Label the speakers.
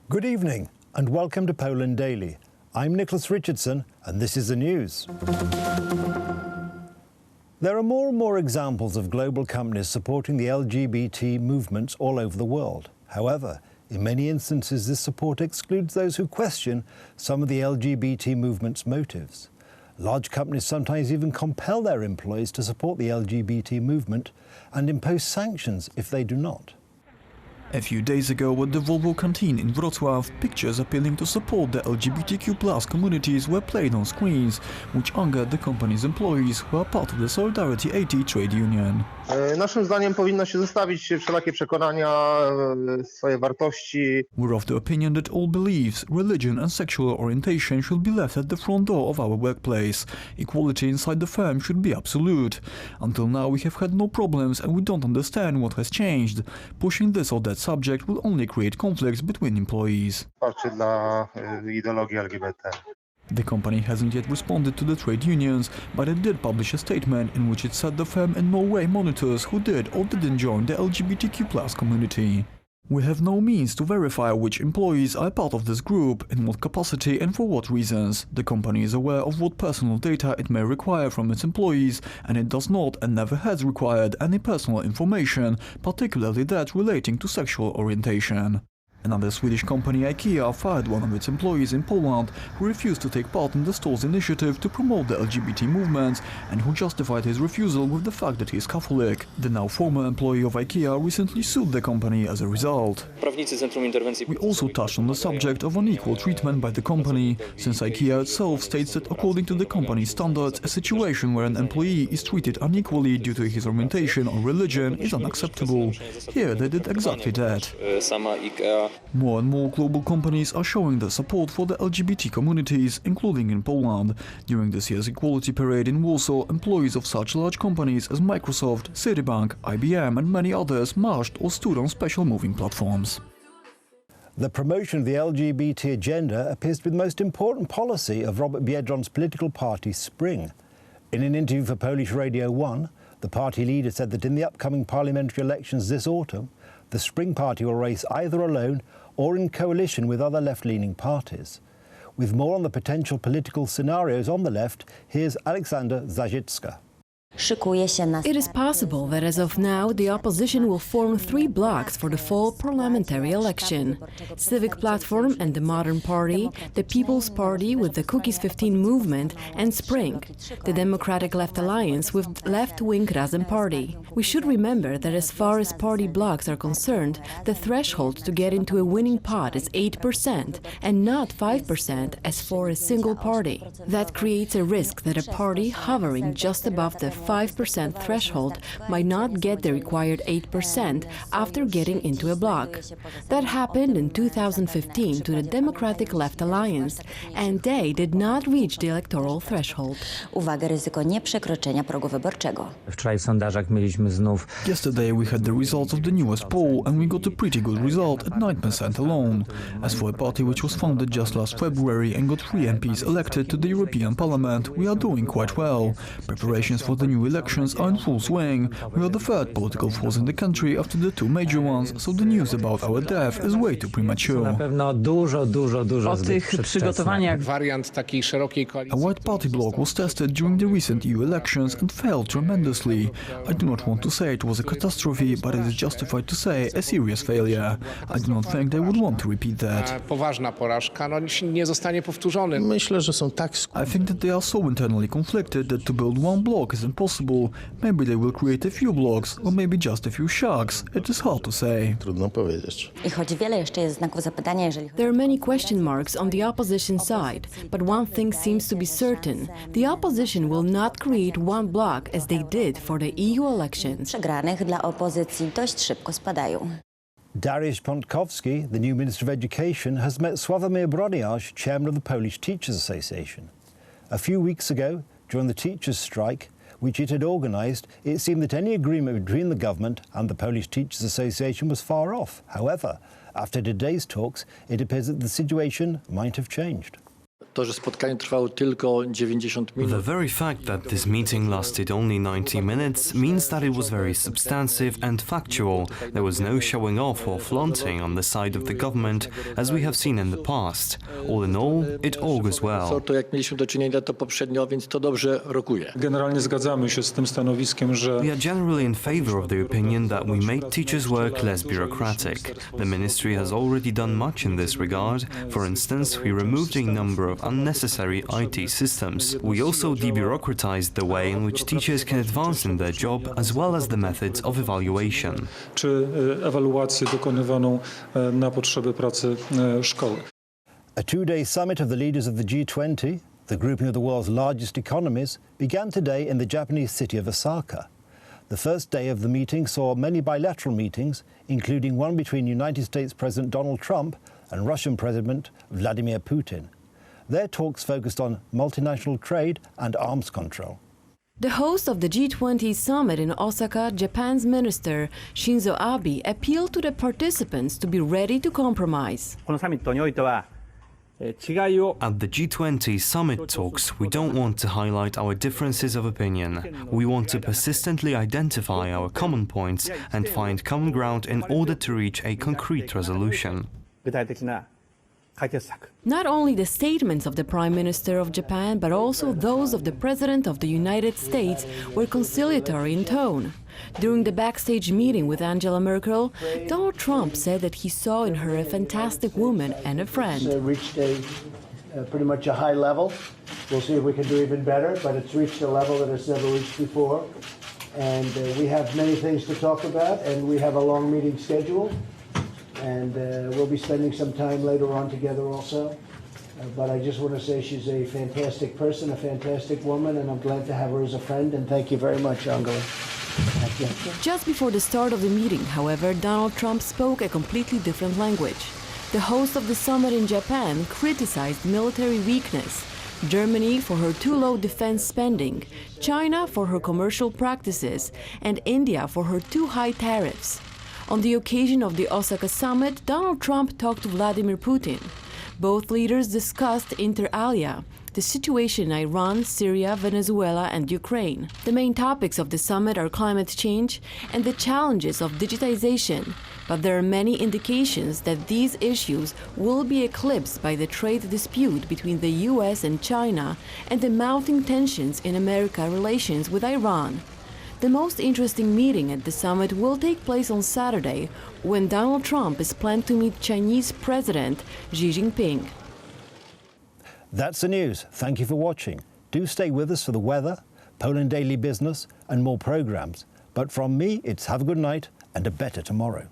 Speaker 1: Good evening and welcome to Poland Daily. I'm Nicholas Richardson and this is the news. There are more and more examples of global companies supporting the LGBT movements all over the world. However, in many instances this support excludes those who question some of the LGBT movement's motives. Large companies sometimes even compel their employees to support the LGBT movement and impose sanctions if they do not.
Speaker 2: A few days ago at the Volvo canteen in Wrocław, pictures appealing to support the LGBTQ+ communities were played on screens, which angered the company's employees who are part of the Solidarity 80 trade union.
Speaker 3: Naszym zdaniem powinno się zostawić wszelakie przekonania, swoje wartości.
Speaker 2: We're of the opinion that all beliefs, religion and sexual orientation should be left at the front door of our workplace. Equality inside the firm should be absolute. Until now we have had no problems and we don't understand what has changed. Pushing this or that subject will only create conflicts between employees.
Speaker 3: Wsparcie dla ideologii LGBT.
Speaker 2: The company hasn't yet responded to the trade unions, but it did publish a statement in which it said the firm in no way monitors who did or didn't join the LGBTQ+ community. We have no means to verify which employees are part of this group, in what capacity and for what reasons. The company is aware of what personal data it may require from its employees, and it does not and never has required any personal information, particularly that relating to sexual orientation. Another Swedish company, IKEA, fired one of its employees in Poland who refused to take part in the store's initiative to promote the LGBT movement and who justified his refusal with the fact that he is Catholic. The now former employee of IKEA recently sued the company as a result. We also touched on the subject of unequal treatment by the company, since IKEA itself states that according to the company's standards, a situation where an employee is treated unequally due to his orientation or religion is unacceptable. Here they did exactly that. More and more global companies are showing their support for the LGBT communities, including in Poland. During this year's Equality Parade in Warsaw, employees of such large companies as Microsoft, Citibank, IBM and many others marched or stood on special moving platforms.
Speaker 1: The promotion of the LGBT agenda appears to be the most important policy of Robert Biedron's political party, Spring. In an interview for Polish Radio 1, the party leader said that in the upcoming parliamentary elections this autumn, the Spring Party will race either alone or in coalition with other left-leaning parties. With more on the potential political scenarios on the left, here's Alexander Zajicka.
Speaker 4: It is possible that as of now the opposition will form three blocs for the fall parliamentary election: Civic Platform and the Modern Party, the People's Party with the Cookies 15 movement, and Spring, the Democratic Left Alliance with left-wing Razem Party. We should remember that as far as party blocs are concerned, the threshold to get into a winning pot is 8% and not 5% as for a single party. That creates a risk that a party hovering just above the 5% threshold might not get the required 8% after getting into a bloc. That happened in 2015 to the Democratic Left Alliance, and they did not reach the electoral threshold.
Speaker 2: Yesterday we had the results of the newest poll and we got a pretty good result at 9% alone. As for a party which was founded just last February and got 3 MPs elected to the European Parliament, we are doing quite well. Preparations for the new elections are in full swing. We are the third political force in the country after the 2 major ones, so the news about our death is way too premature. A wide party bloc was tested during the recent EU elections and failed tremendously. I do not want to say it was a catastrophe, but it is justified to say a serious failure. I do not think they would want to repeat that. I think that they are so internally conflicted that to build one bloc is impossible. Maybe they will create a few blocks, or maybe just a few sharks. It is hard to say.
Speaker 4: There are many question marks on the opposition side, but one thing seems to be certain. The opposition will not create one bloc as they did for the EU elections.
Speaker 1: Dariusz Pątkowski, the new Minister of Education, has met Sławomir Broniarz, chairman of the Polish Teachers Association. A few weeks ago, during the teachers' strike, which it had organised, it seemed that any agreement between the government and the Polish Teachers Association was far off. However, after today's talks, it appears that the situation might have changed.
Speaker 5: To, że spotkanie trwało tylko 90 minut.
Speaker 6: The very fact that this meeting lasted only 90 minutes means that it was very substantive and factual. There was no showing off or flaunting on the side of the government, as we have seen in the past. All in all, it augurs well.
Speaker 5: To jak mieliśmy do czynienia to poprzednio, więc to dobrze rokuje.
Speaker 7: Generalnie zgadzamy się z tym stanowiskiem, że
Speaker 6: We are generally in favor of the opinion that we make teachers' work less bureaucratic. The ministry has already done much in this regard. For instance, we removed a number of unnecessary IT systems. We also debureaucratized the way in which teachers can advance in their job, as well as the methods of evaluation.
Speaker 7: czy ewaluację dokonywaną na potrzeby pracy szkoły.
Speaker 1: A two-day summit of the leaders of the G20, the grouping of the world's largest economies, began today in the Japanese city of Osaka. The first day of the meeting saw many bilateral meetings, including one between United States President Donald Trump and Russian President Vladimir Putin. Their talks focused on multinational trade and arms control.
Speaker 4: The host of the G20 summit in Osaka, Japan's minister Shinzo Abe appealed to the participants to be ready to compromise.
Speaker 6: At the G20 summit talks, we don't want to highlight our differences of opinion. We want to persistently identify our common points and find common ground in order to reach a concrete resolution.
Speaker 4: Not only the statements of the Prime Minister of Japan, but also those of the President of the United States were conciliatory in tone. During the backstage meeting with Angela Merkel, Donald Trump said that he saw in her a fantastic woman and a friend.
Speaker 8: It's reached pretty much a high level. We'll see if we can do even better, but it's reached a level that it's never reached before. And we have many things to talk about, and we have a long meeting scheduled. And we'll be spending some time later on together also. But I just want to say she's a fantastic person, a fantastic woman, and I'm glad to have her as a friend. And thank you very much, Angela. Thank you.
Speaker 4: Just before the start of the meeting, however, Donald Trump spoke a completely different language. The host of the summit in Japan criticized military weakness, Germany for her too low defense spending, China for her commercial practices, and India for her too high tariffs. On the occasion of the Osaka summit, Donald Trump talked to Vladimir Putin. Both leaders discussed inter alia, the situation in Iran, Syria, Venezuela, and Ukraine. The main topics of the summit are climate change and the challenges of digitization, but there are many indications that these issues will be eclipsed by the trade dispute between the US and China and the mounting tensions in American relations with Iran. The most interesting meeting at the summit will take place on Saturday, when Donald Trump is planned to meet Chinese President Xi Jinping.
Speaker 1: That's the news. Thank you for watching. Do stay with us for the weather, Poland Daily Business, and more programs. But from me, it's have a good night and a better tomorrow.